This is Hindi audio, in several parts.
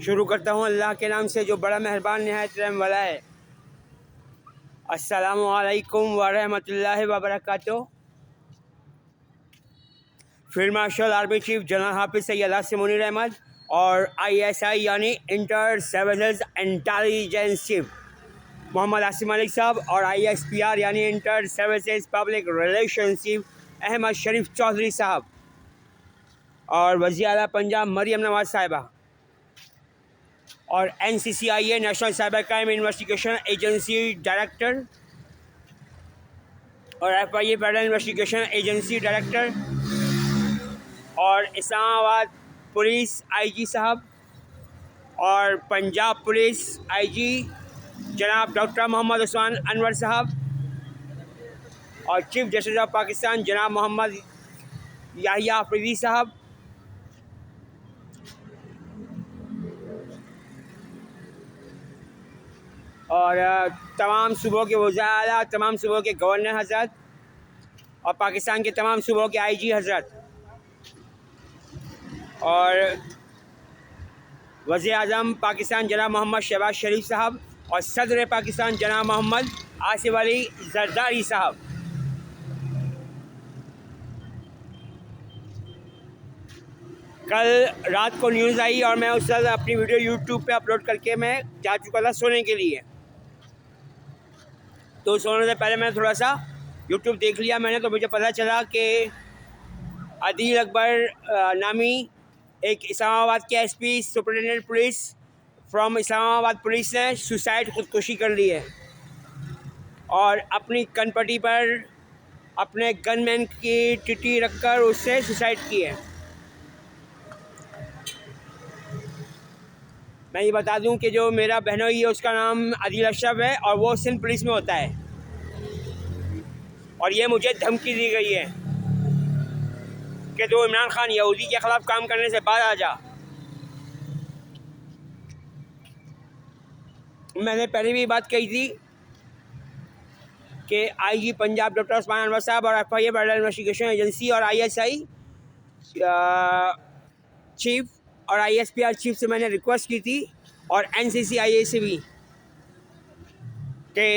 शुरू करता हूँ अल्लाह के नाम से जो बड़ा मेहरबान नहायत रहम वाला है। अस्सलामु अलैकुम व रहमतुल्लाहि व बरकातुहू। Field marshal army chief general Hafiz Syed Asim Munir Ahmed और ISI यानी inter services intelligence chief Mohammad Asim Malik साहब और ISPR यानी inter services public relation chief Ahmed Sharif Chaudhry साहब और वज़ीर आला पंजाब मरियम नवाज साहिबा और NCCIA national cyber crime investigation agency director और FIA federal investigation agency director और इस्लामाबाद पुलिस IG साहब और पंजाब पुलिस IG जनाब डॉक्टर मोहम्मद उस्मान अनवर साहब और चीफ जस्टिस ऑफ पाकिस्तान जनाब मोहम्मद याहिया अफरीदी साहब और तमाम सूबों के वज़ीर आला, तमाम सूबों के गवर्नर हज़रत और पाकिस्तान के तमाम सूबों के IG हज़रत और वज़ीर आज़म पाकिस्तान जनाब मोहम्मद शहबाज शरीफ साहब और सदर पाकिस्तान जनाब मोहम्मद आसिफ अली जरदारी साहब। कल रात को न्यूज़ आई और मैं उस वक्त अपनी वीडियो YouTube पे अपलोड करके मैं जा चुका था सोने के लिए। तो सोने से पहले मैंने थोड़ा सा YouTube देख लिया मैंने, तो मुझे पता चला कि आदिल अकबर नामी एक इस्लामाबाद के SP superintendent police from Islamabad police ने सुसाइड खुदकुशी कर ली है और अपनी कनपट्टी पर अपने गनमैन की टिटी रखकर उससे सुसाइड की है। मैं ये बता दूं कि जो मेरा बहनोई है उसका नाम आदिल अशरफ है और वो सिंध पुलिस में होता है और ये मुझे धमकी दी गई है कि तो इमरान खान यहूदी के ख़िलाफ़ काम करने से बाहर आ जा। मैंने पहले भी बात कही थी कि IG पंजाब डॉक्टर उस्मान अनवर साहब और FIA फेडरल इन्वेस्टिगेशन एजेंसी और ISI चीफ और ISPR चीफ से मैंने रिक्वेस्ट की थी और NCCIA से भी कि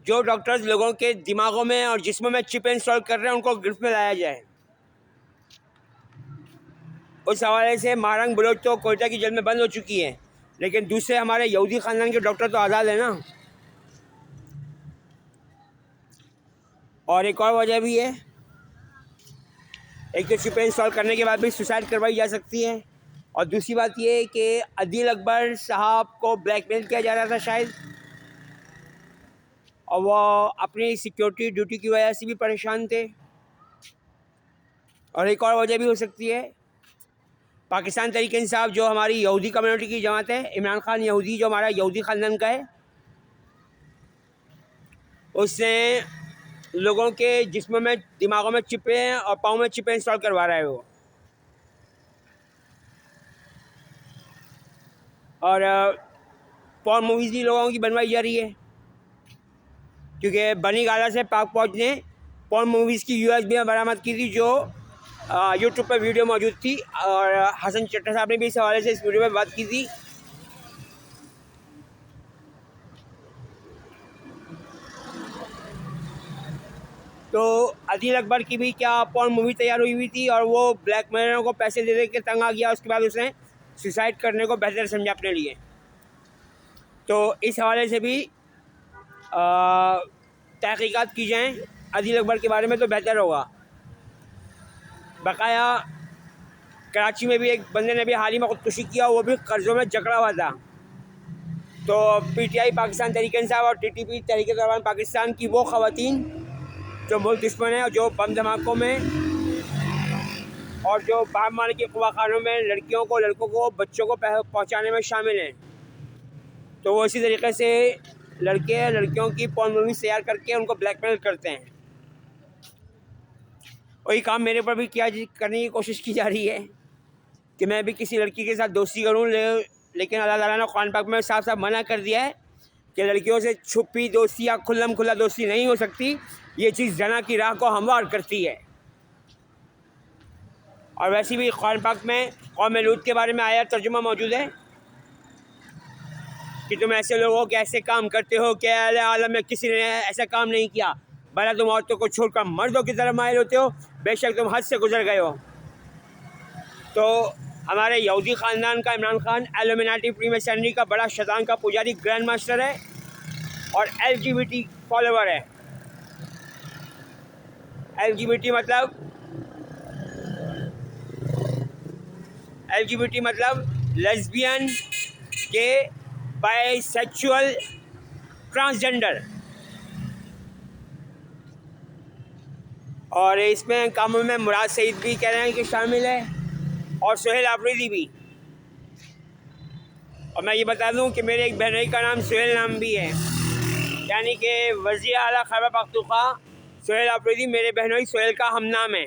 जो डॉक्टर्स लोगों के दिमागों में और जिस्मों में चिप इंस्टॉल कर रहे हैं उनको गिरफ्त में लाया जाए। उस हवाले से महारंग बलोच तो कोयटा की जेल में बंद हो चुकी है, लेकिन दूसरे हमारे यहूदी ख़ानदान के डॉक्टर तो आज़ाद है ना। और एक और वजह भी है, एक तो चिप इंस्टॉल करने के बाद भी सुसाइड करवाई जा सकती है और दूसरी बात ये है कि आदिल अकबर साहब को ब्लैकमेल किया जा रहा था शायद और वो अपनी सिक्योरिटी ड्यूटी की वजह से भी परेशान थे। और एक और वजह भी हो सकती है, पाकिस्तान तहरीक इंसाफ जो हमारी यहूदी कम्युनिटी की जमात है, इमरान खान यहूदी जो हमारा यहूदी ख़ानदान का है, उसने लोगों के जिस्म में दिमागों में चिपें और पाँव में चिपें इंस्टॉल करवा रहा है वो। और पॉर्न मूवीज़ भी लोगों की बनवाई जा रही है क्योंकि बनी गाला से पाक फौज ने पॉर्न मूवीज़ की USB बरामद की थी जो YouTube पर वीडियो मौजूद थी और हसन चट्टा साहब ने भी इस हवाले से इस वीडियो में बात की थी। तो आदिल अकबर की भी क्या पॉर्न मूवी तैयार हुई थी और वो ब्लैकमेलरों को पैसे दे के तंग आ गया, उसके बाद उसने सुसाइड करने को बेहतर समझा अपने लिए। तो इस हवाले से भी तहकीकात की जाएँ आदिल अकबर के बारे में तो बेहतर होगा। बकाया कराची में भी एक बंदे ने भी हाल ही में खुदकुशी किया, वो भी कर्ज़ों में जकड़ा हुआ था। तो PTI पाकिस्तान तहरीक इंसाफ और TTP तहरीक तालिबान पाकिस्तान की वो ख़वातीन जो मुल्क दुश्मन है और जो बम धमाकों में और जो बाहर मारने के ख़वाखानों में लड़कियों को, लड़कों को, बच्चों को पहुँचाने में शामिल हैं, तो वो इसी तरीके से लड़के लड़कियों की पॉर्न मूवीज़ तैयार करके उनको ब्लैकमेल करते हैं। वही काम मेरे ऊपर भी करने की कोशिश की जा रही है कि मैं भी किसी लड़की के साथ दोस्ती करूं, लेकिन अल्लाह ताला ने कुरान पाक में साफ साफ मना कर दिया है कि लड़कियों से छुपी दोस्ती या खुल्लम खुल्ला दोस्ती नहीं हो सकती। ये चीज़ जना की राह को हमवार करती है। और वैसे भी कुरान पाक में कौम लूत के बारे में आया तर्जुमा मौजूद है कि तुम ऐसे लोग हो कि ऐसे काम करते हो कि अहले आलम में किसी ने ऐसा काम नहीं किया, भला तुम औरतों को छोड़कर मर्दों की तरफ माहिर होते हो, बेशक तुम हद से गुजर गए हो। तो हमारे यहूदी ख़ानदान का इमरान खान एल्यूमिनाटी फ्रीमेसनरी का बड़ा शैतान का पुजारी ग्रैंड मास्टर है और LGBT फॉलोवर है। LGBT मतलब लेस्बियन, गे, बाइसेक्सुअल, ट्रांसजेंडर। और इसमें कामों में मुराद सईद भी कह रहे हैं कि शामिल है और सुहेल आफरीदी भी। और मैं ये बता दूं कि मेरे एक बहनोई का नाम सुहेल नाम भी है, यानी कि वज़ीर आला खैबर पख्तूनख्वा सुहेल आफरीदी मेरे बहनोई सुहेल का हम नाम है,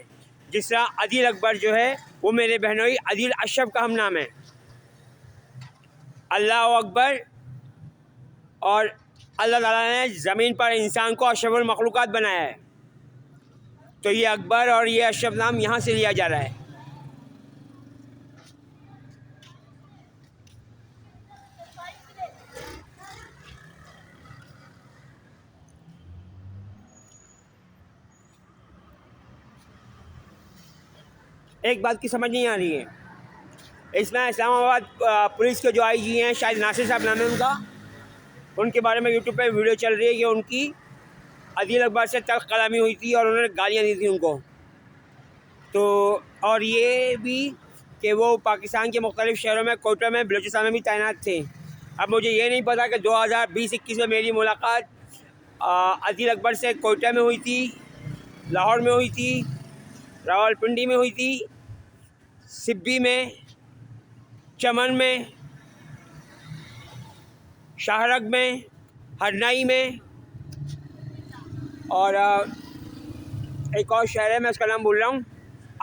जिस तरह अदील अकबर जो है वो मेरे बहनोई अदील अशरफ का हम नाम है। अल्लाह अकबर। और अल्लाह ताला ने ज़मीन पर इंसान को अशरफुल मखलूक़ात बनाया है, तो ये अकबर और ये अशरफ नाम यहाँ से लिया जा रहा है। एक बात की समझ नहीं आ रही है, इसमें इस्लामाबाद पुलिस के जो IG हैं, शायद नासिर साहब नाम है उनका, उनके बारे में यूट्यूब पे वीडियो चल रही है कि उनकी अदील अकबर से तल्ख कलामी हुई थी और उन्होंने गालियाँ दी थी उनको। तो और ये भी कि वो पाकिस्तान के मुख्तलिफ़ शहरों में, कोयटा में, बलूचिस्तान में भी तैनात थे। अब मुझे ये नहीं पता कि 2020-21 में मेरी मुलाकात अदील अकबर से कोयटा में हुई थी, लाहौर में हुई थी, रावलपिंडी में हुई थी, सिब्बी में, चमन में, शाहरग में, हरनाई में, और एक और शहर है मैं उसका नाम भूल रहा हूँ,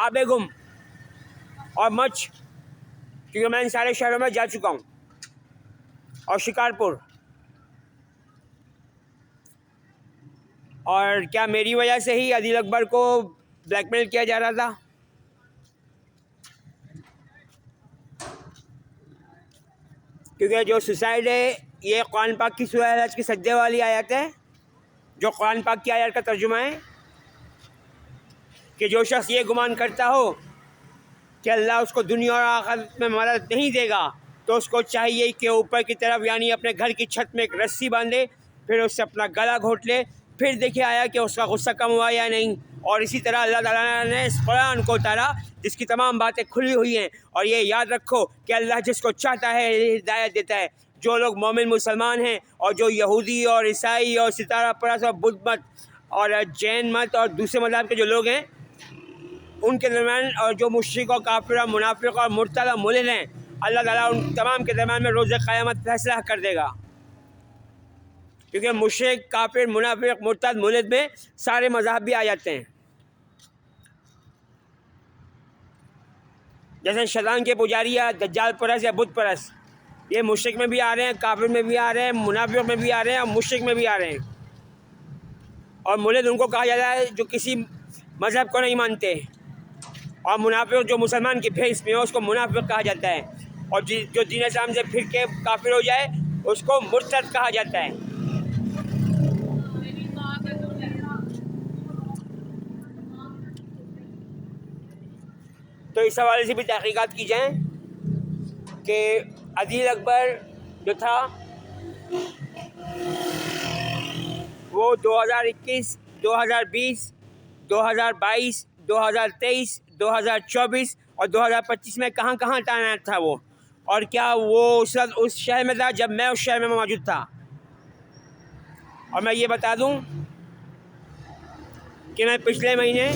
आबेगुम और मच, क्योंकि मैं इन सारे शहरों में जा चुका हूँ, और शिकारपुर। और क्या मेरी वजह से ही अदील अकबर को ब्लैकमेल किया जा रहा था? क्योंकि जो सुसाइड है ये कुरान पाक की सूरह अल हज की सजदे वाली आयत है, जो कुरान पाक की आयत का तर्जुमा है कि जो शख्स ये गुमान करता हो कि अल्लाह उसको दुनिया और आखिरत में मदद नहीं देगा, तो उसको चाहिए कि ऊपर की तरफ यानी अपने घर की छत में एक रस्सी बांधे, फिर उससे अपना गला घोट ले, फिर देखिए आया कि उसका गुस्सा कम हुआ या नहीं। और इसी तरह अल्लाह ताला ने इस कुरान को उतारा जिसकी तमाम बातें खुली हुई हैं। और ये याद रखो कि अल्लाह जिसको चाहता है हिदायत देता है। जो लोग मोमिन मुसलमान हैं और जो यहूदी और ईसाई और सितारा परस्त और बुद्ध मत और जैन मत और दूसरे मज़हब के जो लोग हैं उनके दरमियान, और जो मुश्रिक और काफिर और मुनाफिक और मुर्तद और मुल्हिद हैं, अल्लाह ताला उन तमाम के दरमियान में रोज़ क़यामत फैसला कर देगा। क्योंकि मुश्रिक, काफिर, मुनाफिक, मुर्तद, मुल्हिद में सारे मज़हब भी आ जाते हैं। जैसे शैतान के पुजारी या दज्जाल परस्त या बुत परस्त, ये मुश्रिक में भी आ रहे हैं, काफिर में भी आ रहे हैं, मुनाफिक में भी आ रहे हैं और मुश्रिक में भी आ रहे हैं। और मुल्हिद उनको कहा जाता है जो किसी मज़हब को नहीं मानते, और मुनाफिक जो मुसलमान की भेस में हो उसको मुनाफिक कहा जाता है, और जो दीन इस्लाम से फिर के काफिर हो जाए उसको मुर्तद कहा जाता है। तो इस हवाले से भी तहकीकात की जाए कि अदील अकबर जो था वो 2021, 2020, 2022, 2023, 2024 और 2025 में कहाँ कहाँ तैनात था वो, और क्या वो उस वक्त उस शहर में था जब मैं उस शहर में मौजूद था। और मैं ये बता दूं कि मैं पिछले महीने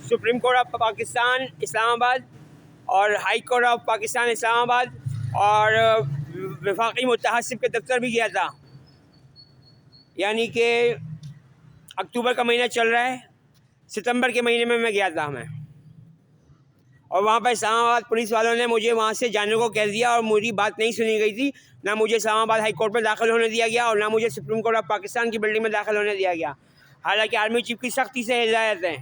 supreme court of Pakistan Islamabad और high court of Pakistan Islamabad और वफाकी मुतहस्सिब के दफ्तर भी गया था। यानी कि अक्टूबर का महीना चल रहा है, सितंबर के महीने में मैं गया था मैं, और वहाँ पर इस्लामाबाद पुलिस वालों ने मुझे वहाँ से जाने को कह दिया और मेरी बात नहीं सुनी गई थी। ना मुझे इस्लामाबाद हाई कोर्ट में दाखिल होने दिया गया और ना मुझे सुप्रीम कोर्ट ऑफ पाकिस्तान की बिल्डिंग में दाखिल होने दिया गया। हालांकि आर्मी चीफ की सख्ती से हिदायत है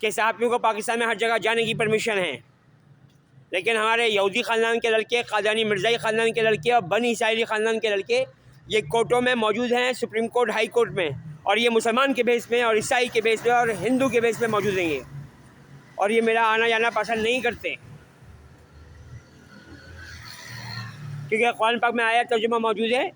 कि सहाफ़ियों को पाकिस्तान में हर जगह जाने की परमिशन है, लेकिन हमारे यहूदी ख़ानदान के लड़के, क़ादियानी मिर्ज़ाई ख़ानदान के लड़के और बनी इसराइली ख़ानदान के लड़के ये कोर्टों में मौजूद हैं, सुप्रीम कोर्ट, हाई कोर्ट में, और ये मुसलमान के बेस में और ईसाई के बेस में और हिंदू के बेस में मौजूद हैं ये, और ये मेरा आना जाना पसंद नहीं करते, क्योंकि कुरान पाक में आया तर्जुमा मौजूद है,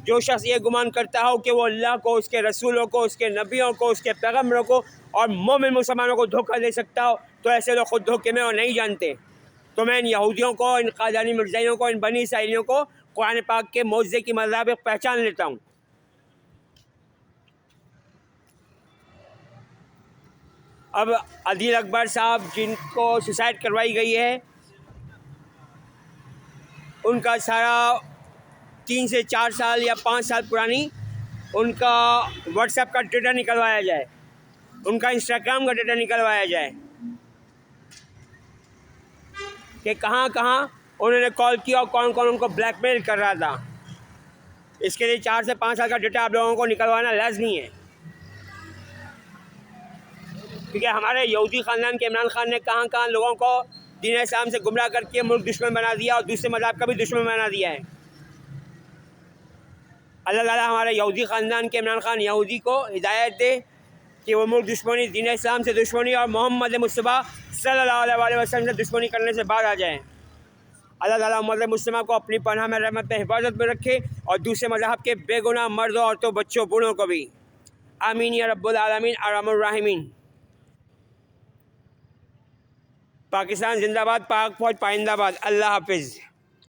जो शख्स ये गुमान करता हो कि वो अल्लाह को, उसके रसूलों को, उसके नबियों को, उसके पैगम्बरों को और मोमिन मुसलमानों को धोखा दे सकता हो, तो ऐसे लोग खुद धोखे में और नहीं जानते। तो मैं इन यहूदियों को, इन क़ादियानी मिर्ज़ाइयों को, इन बनी इसराइलियों को कुरान पाक के मौज़े की मुताबिक पहचान लेता हूँ। अब अदील अकबर साहब जिनको सुसाइड करवाई गई है, उनका सारा 3 से 4 साल या 5 साल पुरानी उनका व्हाट्सएप का डेटा निकलवाया जाए, उनका इंस्टाग्राम का डेटा निकलवाया जाए कि कहाँ कहाँ उन्होंने कॉल किया और कौन कौन उनको ब्लैकमेल कर रहा था। इसके लिए 4 से 5 साल का डेटा आप लोगों को निकलवाना लाज़मी है, क्योंकि हमारे यहूदी ख़ानदान के इमरान खान ने कहाँ कहाँ लोगों को दीन इस्लाम से गुमराह करके मुल्क दुश्मन बना दिया और दूसरे मज़हब का भी दुश्मन बना दिया है। अल्लाह ताला हमारे यहूदी ख़ानदान के इमरान खान यहूदी को हिदायत दे कि वो मुल्क दुश्मनी, दीन इस्लाम से दुश्मनी और मोहम्मद मुस्तफ़ा सल्लल्लाहु अलैहि वसल्लम से दुश्मनी करने से बाहर आ जाएँ। अल्लाह ताला उम्मत मुस्लिमा को अपनी पनाह में, रहमत में, हिफाजत में रखे और दूसरे मज़हब के बेगुनाह मर्दों, औरतों, बच्चों, बूढ़ों को भी। आमीन या रब्बुल आलमीन अरहमुर राहिमीन। पाकिस्तान जिंदाबाद, पाक फौज पाइंदाबाद। अल्लाह हाफिज़।